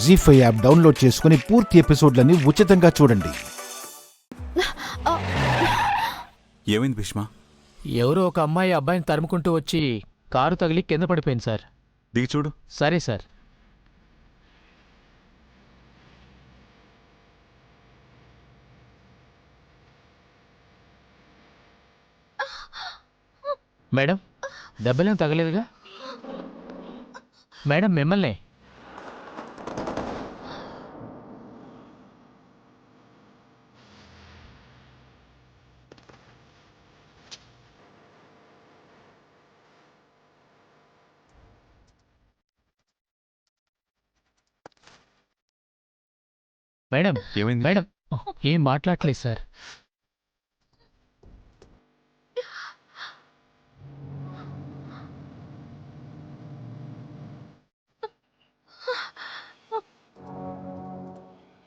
జీ5 app download చేసుకుని పూర్తి ఎపిసోడ్లని ఉచితంగా చూడండి. ఏమైంది భీష్మ? ఎవరో ఒక అమ్మాయి అబ్బాయిని తరుముకుంటూ వచ్చి కారు తగిలి కింద పడిపోయింది సార్. దిగి చూడు. సరే సార్. మేడం, దెబ్బలేం తగలేదుగా? మేడం, మిమ్మల్ని. మేడం, ఏమైంది? మేడం ఏం మాట్లాడలేదు sir.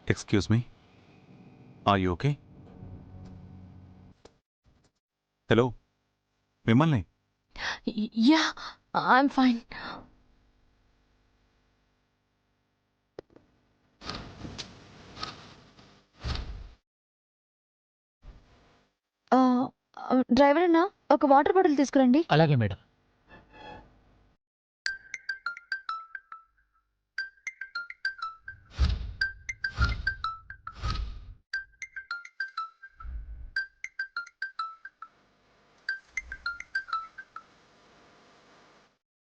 Excuse me, are you okay? Hello, మిమ్మల్ని. Yeah, I'm fine. డ్రైవర్ అన్నా, ఒక వాటర్ బాటిల్ తీసుకురండి. అలాగే మేడం.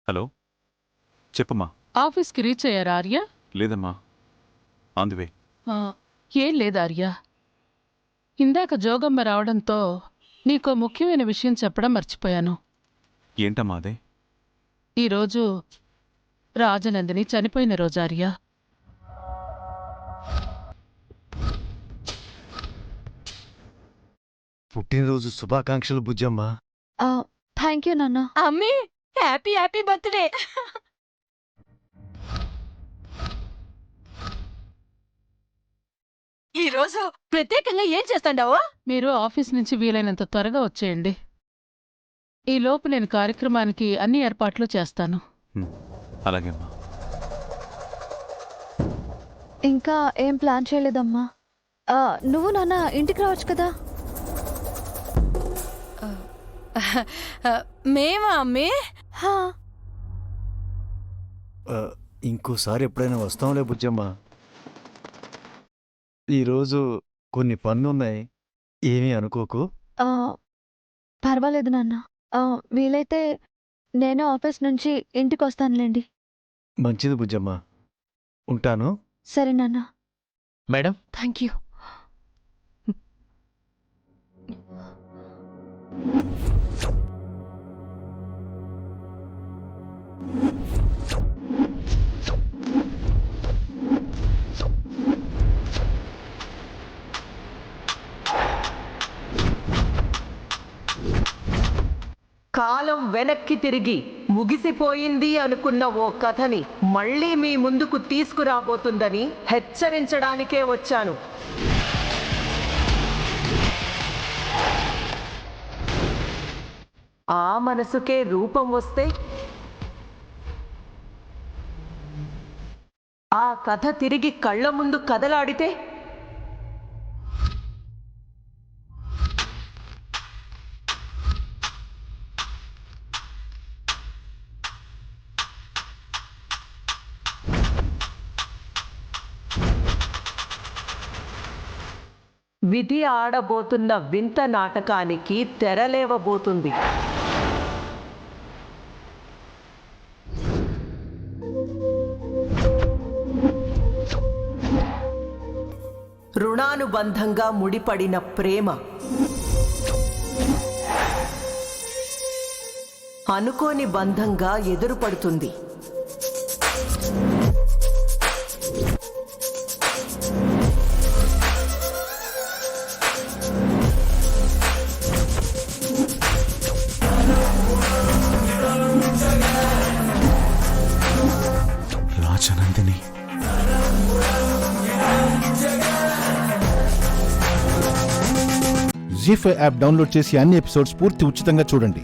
హలో, చెప్పమ్మా. ఆఫీస్కి రీచ్ అయ్యారా ఆర్య? లేదమ్మా, ఆన్ ది వే. ఏం లేదు ఆర్య, ఇందాక జోగమ్మ రావడంతో నీకో ముఖ్యమైన విషయం చెప్పడం మర్చిపోయాను. ఏంటమ్మా అదే? ఈరోజు రాజనందిని చనిపోయిన రోజు ఆర్య. పుట్టినరోజు శుభాకాంక్షలు బుజ్జమ్మ. థ్యాంక్ యూ నాన్న. అమ్మీ, హ్యాపీ హ్యాపీ బర్త్డే. ఈరోజు ప్రత్యేకంగా ఏం చేస్తాండావో? మీరు ఆఫీస్ నుంచి వీలైనంత త్వరగా వచ్చేయండి. ఈ లోపు నేను కార్యక్రమానికి అన్ని ఏర్పాట్లు చేస్తాను. అలాగే అమ్మా. ఇంకా ఏం ప్లాన్ చేయలేదమ్మా. నువ్వు నాన్న ఇంటికి రావచ్చు కదా. మేమా అమ్మీ? ఇంకోసారి ఎప్పుడైనా వస్తాంలే బుజ్జమ్మ. ఈరోజు కొన్ని పనులున్నాయి, ఏమీ అనుకోకు. పర్వాలేదు నాన్న. వీలైతే నేను ఆఫీస్ నుంచి ఇంటికి వస్తానులేండి. మంచిది బుజ్జమ్మ, ఉంటాను. సరే నాన్న. Madam, thank you. కాలం వెనక్కి తిరిగి ముగిసిపోయింది అనుకున్న ఓ కథని మళ్ళీ మీ ముందుకు తీసుకురాబోతుందని హెచ్చరించడానికే వచ్చాను. ఆ మనసుకే రూపం వస్తే ఆ కథ తిరిగి కళ్ళ ముందు కదలాడితే విధి ఆడబోతున్న వింత నాటకానికి తెరలేవబోతుంది. రుణానుబంధంగా ముడిపడిన ప్రేమ అనుకోని బంధంగా ఎదురుపడుతుంది. రాజనందిని. జీ5 యాప్ డౌన్లోడ్ చేసి అన్ని ఎపిసోడ్స్ పూర్తి ఉచితంగా చూడండి.